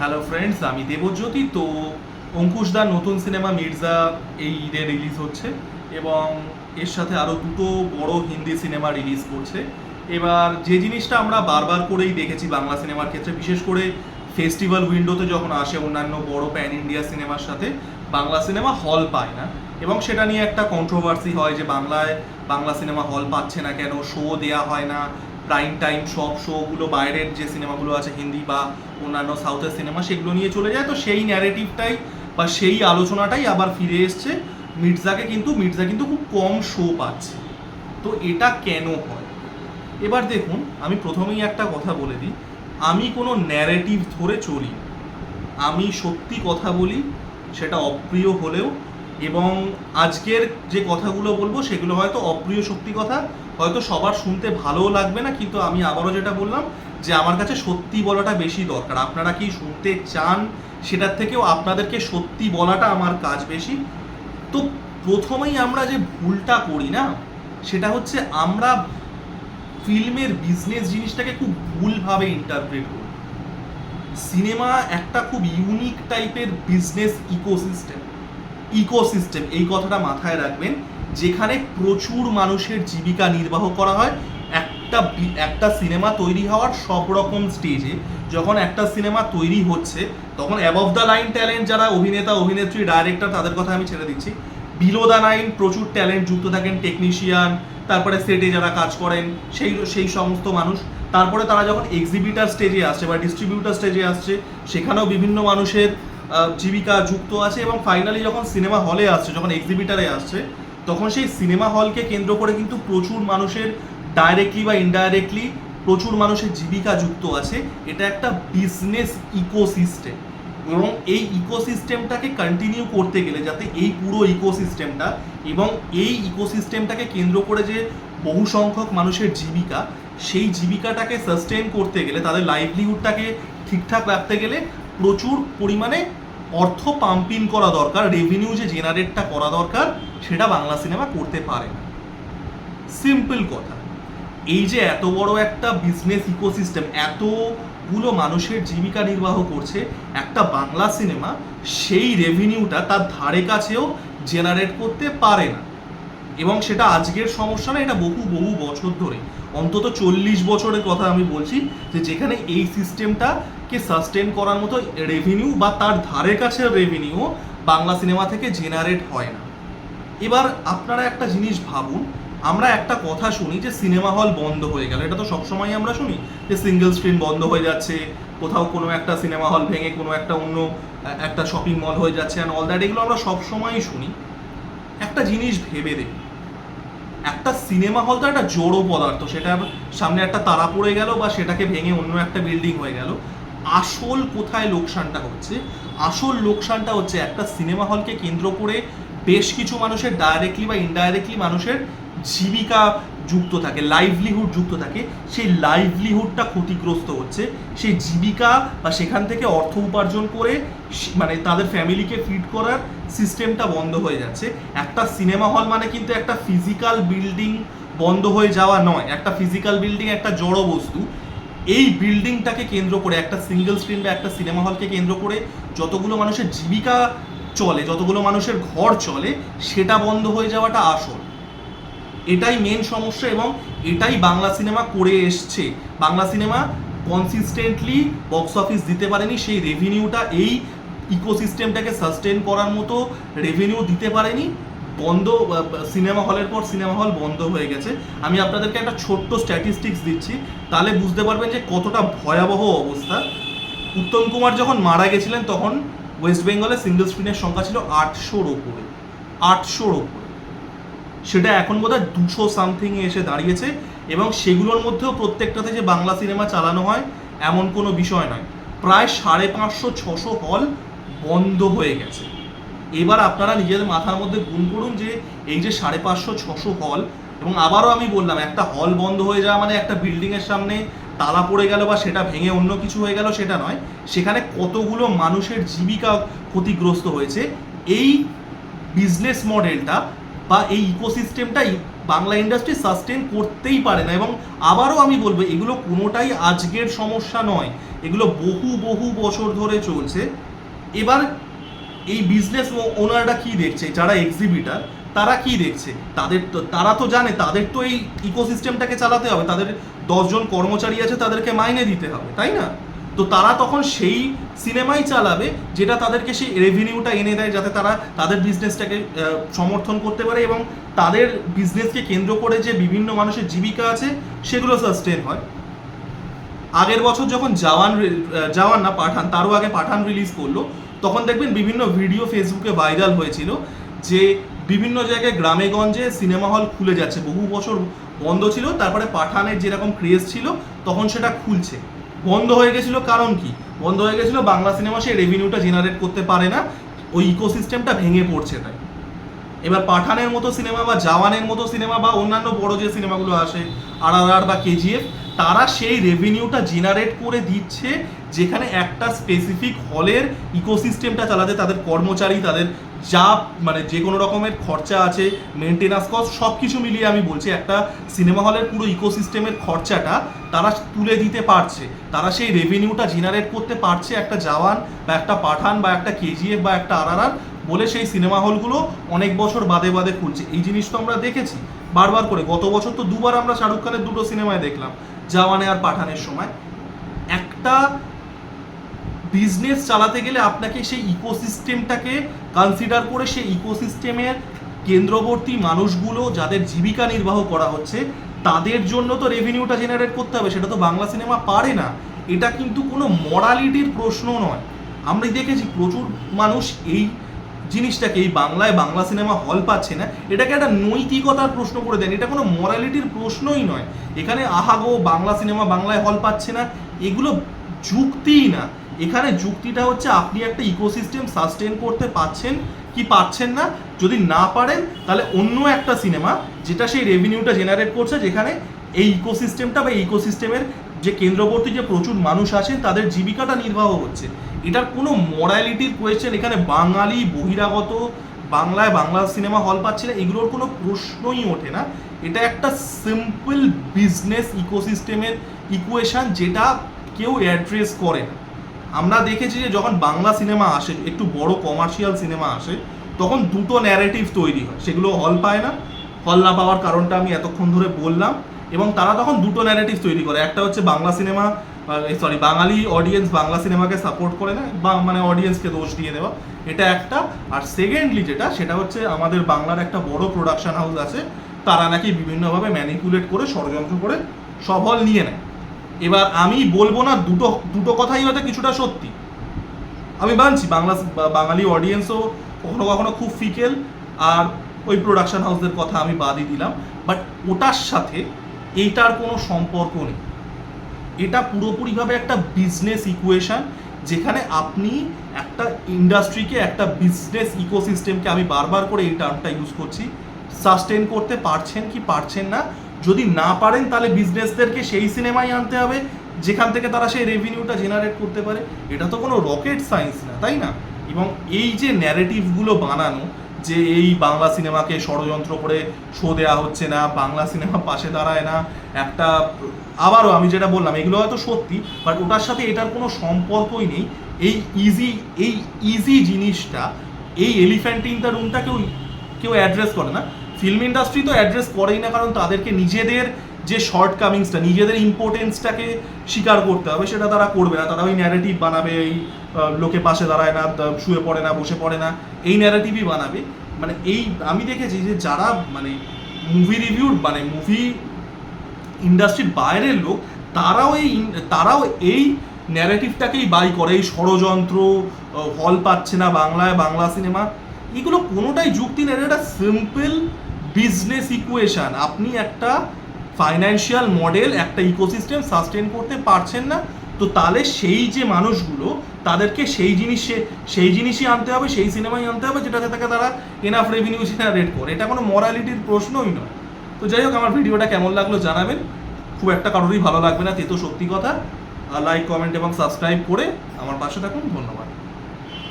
Hello friends, আমি দেবজ্যোতি। তো অঙ্কুশদার নতুন সিনেমা মির্জা এই ঈদে রিলিজ হচ্ছে এবং এর সাথে আরও দুটো বড় হিন্দি সিনেমা রিলিজ করছে। এবার যে জিনিসটা আমরা বারবার করেই দেখেছি বাংলা সিনেমার ক্ষেত্রে, বিশেষ করে ফেস্টিভ্যাল উইন্ডোতে যখন আসে অন্যান্য বড় প্যান ইন্ডিয়া সিনেমার সাথে, বাংলা সিনেমা হল পায় না এবং সেটা নিয়ে একটা কন্ট্রোভার্সি হয় যে বাংলা সিনেমা হল পাচ্ছে না কেন, শো দেয়া হয় না, প্রাইম টাইম সব শোগুলো বাইরের যে সিনেমাগুলো আছে হিন্দি বা অন্যান্য সাউথের সিনেমা সেগুলো নিয়ে চলে যায়। তো সেই ন্যারেটিভটাই বা সেই আলোচনাটাই আবার ফিরে এসছে মির্জা কিন্তু খুব কম শো পাচ্ছে। তো এটা কেন হয়? এবার দেখুন, আমি প্রথমেই একটা কথা বলে দিই, আমি কোনো ন্যারেটিভ ধরে চলি, আমি সত্যি কথা বলি, সেটা অপ্রিয় হলেও। এবং আজকের যে কথাগুলো বলবো সেগুলো হয়তো অপ্রিয় সত্যি কথা, হয়তো সবার শুনতে ভালোও লাগবে না, কিন্তু আমি আবারও যেটা বললাম যে আমার কাছে সত্যি বলাটা বেশি দরকার। আপনারা কি শুনতে চান সেটার থেকেও আপনাদেরকে সত্যি বলাটা আমার কাজ বেশি। তো প্রথমেই আমরা যে ভুলটা করি না, সেটা হচ্ছে আমরা ফিল্মের বিজনেস জিনিসটাকে খুব ভুলভাবে ইন্টারপ্রেট করি। সিনেমা একটা খুব ইউনিক টাইপের বিজনেস ইকোসিস্টেম, এই কথাটা মাথায় রাখবেন, যেখানে প্রচুর মানুষের জীবিকা নির্বাহ করা হয়। একটা সিনেমা তৈরি হওয়ার সব রকম স্টেজে যখন একটা সিনেমা তৈরি হচ্ছে, তখন অ্যাবভ দ্য লাইন ট্যালেন্ট যারা অভিনেতা অভিনেত্রী ডাইরেক্টর, তাদের কথা আমি ছেড়ে দিচ্ছি। বিলো দ্য লাইন প্রচুর ট্যালেন্ট যুক্ত থাকেন, টেকনিশিয়ান, তারপরে সেটে যারা কাজ করেন সেই সমস্ত মানুষ। তারপরে তারা যখন এক্সিবিটার স্টেজে আসছে বা ডিস্ট্রিবিউটার স্টেজে আসছে, সেখানেও বিভিন্ন মানুষের জীবিকা যুক্ত আছে। এবং ফাইনালি যখন সিনেমা হলে আসছে, যখন এক্সিবিটারে আসছে, তখন সেই সিনেমা হলকে কেন্দ্র করে কিন্তু প্রচুর মানুষের ডাইরেক্টলি বা ইনডাইরেক্টলি প্রচুর মানুষের জীবিকা যুক্ত আছে। এটা একটা বিজনেস ইকোসিস্টেম এবং এই ইকোসিস্টেমটাকে কন্টিনিউ করতে গেলে, যাতে এই পুরো ইকোসিস্টেমটা এবং এই ইকোসিস্টেমটাকে কেন্দ্র করে যে বহু সংখ্যক মানুষের জীবিকা, সেই জীবিকাটাকে সাস্টেন করতে গেলে, তাদের লাইভলিহুডটাকে ঠিকঠাক রাখতে গেলে প্রচুর পরিমাণে অর্থ পাম্পিং করা দরকার, রেভিনিউ যে জেনারেটটা করা দরকার, সেটা বাংলা সিনেমা করতে পারে না। সিম্পল কথা। এই যে এত বড় একটা বিজনেস ইকোসিস্টেম, এতগুলো মানুষের জীবিকা নির্বাহ করছে একটা বাংলা সিনেমা, সেই রেভিনিউটা তার ধারে কাছেও জেনারেট করতে পারে না। এবং সেটা আজকের সমস্যা না, এটা বহু বহু বছর ধরে, অন্তত 40 বছরের কথা আমি বলছি, যে যেখানে এই সিস্টেমটাকে সাস্টেন করার মতো রেভিনিউ বা তার ধারে কাছের রেভিনিউ বাংলা সিনেমা থেকে জেনারেট হয় না। এবার আপনারা একটা জিনিস ভাবুন, আমরা একটা কথা শুনি যে সিনেমা হল বন্ধ হয়ে গেল, এটা তো সবসময় আমরা শুনি যে সিঙ্গেল স্ক্রিন বন্ধ হয়ে যাচ্ছে, কোথাও কোনো একটা সিনেমা হল ভেঙে কোনো একটা অন্য একটা শপিং মল হয়ে যাচ্ছে অ্যান্ড অল দ্যাট, এগুলো আমরা সবসময়ই শুনি। একটা জিনিস ভেবে দেখুন, একটা সিনেমা হল তো একটা জড়ো পদার্থ, সেটার সামনে একটা তারা পড়ে গেল বা সেটাকে ভেঙে অন্য একটা বিল্ডিং হয়ে গেল। আসল কোথায় লোকসানটা হচ্ছে? আসল লোকসানটা হচ্ছে একটা সিনেমা হলকে কেন্দ্র করে বেশ কিছু মানুষের ডাইরেক্টলি বা ইনডাইরেক্টলি মানুষের জীবিকা যুক্ত থাকে, লাইভলিহুড যুক্ত থাকে, সেই লাইভলিহুডটা ক্ষতিগ্রস্ত হচ্ছে। সেই জীবিকা বা সেখান থেকে অর্থ উপার্জন করে মানে তাদের ফ্যামিলিকে ফিড করার সিস্টেমটা বন্ধ হয়ে যাচ্ছে। একটা সিনেমা হল মানে কিন্তু একটা ফিজিক্যাল বিল্ডিং বন্ধ হয়ে যাওয়া নয়, একটা ফিজিক্যাল বিল্ডিং একটা জড় বস্তু। এই বিল্ডিংটাকে কেন্দ্র করে, একটা সিঙ্গেল স্ক্রিন বা একটা সিনেমা হলকে কেন্দ্র করে যতগুলো মানুষের জীবিকা চলে, যতগুলো মানুষের ঘর চলে, সেটা বন্ধ হয়ে যাওয়াটা আসল। এটাই মেন সমস্যা এবং এটাই বাংলা সিনেমা করে এসছে। Bangla cinema consistently box office দিতে পারেনি, সেই রেভিনিউটা এই ইকোসিস্টেমটাকে সাস্টেন করার মতো রেভিনিউ দিতে পারেনি। সিনেমা হলের পর সিনেমা হল বন্ধ হয়ে গেছে। আমি আপনাদেরকে একটা ছোট্ট স্ট্যাটিস্টিক্স দিচ্ছি, তাহলে বুঝতে পারবেন যে কতটা ভয়াবহ অবস্থা। উত্তম কুমার যখন মারা গেছিলেন, তখন ওয়েস্ট বেঙ্গলে সিঙ্গেল স্ক্রিনের সংখ্যা ছিল 800-র ওপরে। 800-র ওপরে। সেটা এখন বোধহয় 200 সামথিংয়ে এসে দাঁড়িয়েছে এবং সেগুলোর মধ্যেও প্রত্যেকটাতে যে বাংলা সিনেমা চালানো হয় এমন কোনো বিষয় নয়। প্রায় 550-600 হল বন্ধ হয়ে গেছে। এবার আপনারা নিজেদের মাথার মধ্যে গুণ করুন যে এই যে 550-600 হল, এবং আবারও আমি বললাম, একটা হল বন্ধ হয়ে যাওয়া মানে একটা বিল্ডিংয়ের সামনে তালা পড়ে গেল বা সেটা ভেঙে অন্য কিছু হয়ে গেল সেটা নয়, সেখানে কতগুলো মানুষের জীবিকা ক্ষতিগ্রস্ত হয়েছে। এই বিজনেস মডেলটা বা এই ইকোসিস্টেমটাই বাংলা ইন্ডাস্ট্রি সাস্টেন করতেই পারে না। এবং আবারও আমি বলবো, এগুলো কোনোটাই আজকের সমস্যা নয়, এগুলো বহু বহু বছর ধরে চলছে। এবার এই বিজনেস ওনাররা কি দেখছে, যারা এক্সিবিটার তারা কি দেখছে, তারা তো জানে তাদের তো এই ইকোসিস্টেমটাকে চালাতে হবে, তাদের 10 জন কর্মচারী আছে, তাদেরকে মাইনে দিতে হবে, তাই না? তো তারা তখন সেই সিনেমাই চালাবে যেটা তাদেরকে সেই রেভিনিউটা এনে দেয়, যাতে তারা তাদের বিজনেসটাকে সমর্থন করতে পারে এবং তাদের বিজনেসকে কেন্দ্র করে যে বিভিন্ন মানুষের জীবিকা আছে সেগুলো সাস্টেন হয়। আগের বছর যখন জওয়ান না পাঠান, তারও আগে পাঠান রিলিজ করলো, তখন দেখবেন বিভিন্ন ভিডিও ফেসবুকে ভাইরাল হয়েছিল যে বিভিন্ন জায়গায় গ্রামে গঞ্জে সিনেমা হল খুলে যাচ্ছে, বহু বছর বন্ধ ছিল, তারপরে পাঠানের যেরকম ক্রেজ ছিল তখন সেটা খুলছে। বন্ধ হয়ে গেছিল, কারণ কি বন্ধ হয়ে গেছিল? বাংলা সিনেমা সেই রেভিনিউটা জেনারেট করতে পারে না, ওই ইকোসিস্টেমটা ভেঙে পড়ছে তাই। এবার পাঠানের মতো সিনেমা বা জওয়ানের মতো সিনেমা বা অন্যান্য বড় যে সিনেমাগুলো আসে RRR বা KGF, তারা সেই রেভিনিউটা জেনারেট করে দিচ্ছে যেখানে একটা স্পেসিফিক হলের ইকোসিস্টেমটা চালাতে তাদের কর্মচারী, তাদের যা মানে যে কোনো রকমের খরচা আছে, মেনটেন্যান্স কস্ট, সব কিছু মিলিয়ে আমি বলছি একটা সিনেমা হলের পুরো ইকোসিস্টেমের খরচাটা তারা তুলে দিতে পারছে, তারা সেই রেভিনিউটা জেনারেট করতে পারছে একটা জওয়ান বা একটা পাঠান বা একটা KGF বা একটা RRR বলে সেই সিনেমা হলগুলো অনেক বছর বাদে বাদে খুলছে। এই জিনিস তো আমরা দেখেছি বারবার করে। গত বছর তো 2বার আমরা শাহরুখ খানের 2টো সিনেমায় দেখলাম, জওয়ানে আর পাঠানের সময়। একটা বিজনেস চালাতে গেলে আপনাকে সেই ইকোসিস্টেমটাকে কনসিডার করে সেই ইকোসিস্টেমের কেন্দ্রবর্তী মানুষগুলো যাদের জীবিকা নির্বাহ করা হচ্ছে তাদের জন্য তো রেভিনিউটা জেনারেট করতে হবে, সেটা তো বাংলা সিনেমা পারে না। এটা কিন্তু কোনো মরালিটির প্রশ্ন নয়। আমরা দেখেছি প্রচুর মানুষ এই জিনিসটাকে, এই বাংলা সিনেমা হল পাচ্ছে না, এটাকে একটা নৈতিকতার প্রশ্ন করে দেন। এটা কোনো মরালিটির প্রশ্নই নয়। এখানে আহাগো বাংলা সিনেমা বাংলায় হল পাচ্ছে না, এগুলো যুক্তিই না। এখানে যুক্তিটা হচ্ছে আপনি একটা ইকোসিস্টেম সাস্টেন করতে পারছেন কি পারছেন না। যদি না পারেন তাহলে অন্য একটা সিনেমা যেটা সেই রেভিনিউটা জেনারেট করছে, যেখানে এই ইকোসিস্টেমটা বা ইকোসিস্টেমের যে কেন্দ্রবর্তী যে প্রচুর মানুষ আছেন তাদের জীবিকাটা নির্বাহ হচ্ছে। এটার কোনো মরালিটির কোয়েশ্চেন এখানে বাঙালি বহিরাগত বাংলায় বাংলা সিনেমা হল পাচ্ছে না এগুলোর কোনো প্রশ্নই ওঠে না। এটা একটা সিম্পল বিজনেস ইকোসিস্টেমের ইকুয়েশন যেটা কেউ অ্যাড্রেস করে না। আমরা দেখেছি যে যখন বাংলা সিনেমা আসে, একটু বড় কমার্শিয়াল সিনেমা আসে, তখন দুটো ন্যারেটিভ তৈরি হয়, সেগুলো হল পায় না। হল না পাওয়ার কারণটা আমি এতক্ষণ ধরে বললাম, এবং তারা তখন দুটো ন্যারেটিভ তৈরি করে। একটা হচ্ছে বাংলা সিনেমা বাঙালি অডিয়েন্স বাংলা সিনেমাকে সাপোর্ট করে না, বা মানে অডিয়েন্সকে দোষ দিয়ে দেওয়া, এটা একটা। আর সেকেন্ডলি সেটা হচ্ছে আমাদের বাংলার একটা বড় প্রোডাকশন হাউস আছে, তারা নাকি বিভিন্নভাবে ম্যানিপুলেট করে ষড়যন্ত্র করে সব হল নিয়ে নেয়। এবার আমি বলবো না দুটো কথাই হয়তো কিছুটা সত্যি, আমি মানছি বাঙালি অডিয়েন্সও কখনো কখনো খুব ফিকেল, আর ওই প্রোডাকশন হাউসের কথা আমি বাদই দিলাম, বাট ওটার সাথে এইটার কোনো সম্পর্ক নেই। এটা পুরোপুরিভাবে একটা বিজনেস ইকুয়েশন, যেখানে আপনি একটা ইন্ডাস্ট্রিকে, একটা বিজনেস ইকোসিস্টেমকে, আমি বারবার করে এই টার্মটা ইউজ করছি, সাস্টেন করতে পারছেন কি পারছেন না। যদি না পারেন তাহলে বিজনেসদেরকে সেই সিনেমাই আনতে হবে যেখান থেকে তারা সেই রেভিনিউটা জেনারেট করতে পারে। এটা তো কোনো রকেট সায়েন্স না, তাই না? এবং এই যে ন্যারেটিভগুলো বানানো, যে এই বাংলা সিনেমাকে ষড়যন্ত্র করে শো দেওয়া হচ্ছে না, বাংলা সিনেমা পাশে দাঁড়ায় না, একটা আবারও আমি যেটা বললাম এগুলো হয়তো সত্যি, বাট ওটার সাথে এটার কোনো সম্পর্কই নেই। এই ইজি জিনিসটা, এই এলিফ্যান্ট ইন দ্য রুমটা কেউ অ্যাড্রেস করে না। ফিল্ম ইন্ডাস্ট্রি তো অ্যাড্রেস করেই না, কারণ তাদেরকে নিজেদের যে শর্টকামিংসটা, নিজেদের ইম্পর্টেন্সটাকে স্বীকার করতে হবে, সেটা তারা করবে না। তারা ওই ন্যারেটিভ বানাবে, এই লোকে পাশে দাঁড়ায় না, শুয়ে পড়ে না, বসে পড়ে না, এই ন্যারেটিভই বানাবে। মানে এই আমি দেখেছি যে যারা মানে মুভি রিভিউর মানে মুভি ইন্ডাস্ট্রির বাইরের লোক, তারাও এই ন্যারেটিভটাকেই বাই করে, এই ষড়যন্ত্র, হল পাচ্ছে না বাংলায় বাংলা সিনেমা, এগুলো কোনোটাই যুক্তি নেই। এটা সিম্পল বিজনেস ইকুয়েশন। আপনি একটা ফাইন্যান্সিয়াল মডেল, একটা ইকোসিস্টেম সাস্টেন করতে পারছেন না, তো তাহলে সেই যে মানুষগুলো তাদেরকে সেই জিনিসই আনতে হবে, সেই সিনেমাই আনতে হবে যেটাতে থেকে তারা এনাফ রেভিনিউ জেনারেট করে। এটা কোনো মরালিটির প্রশ্নই নয়। তো যাই হোক, আমার ভিডিওটা কেমন লাগলো জানাবেন। খুব একটা কারোরই ভালো লাগবে না, তে তো সত্যি কথা। লাইক, কমেন্ট এবং সাবস্ক্রাইব করে আমার পাশে থাকুন। ধন্যবাদ।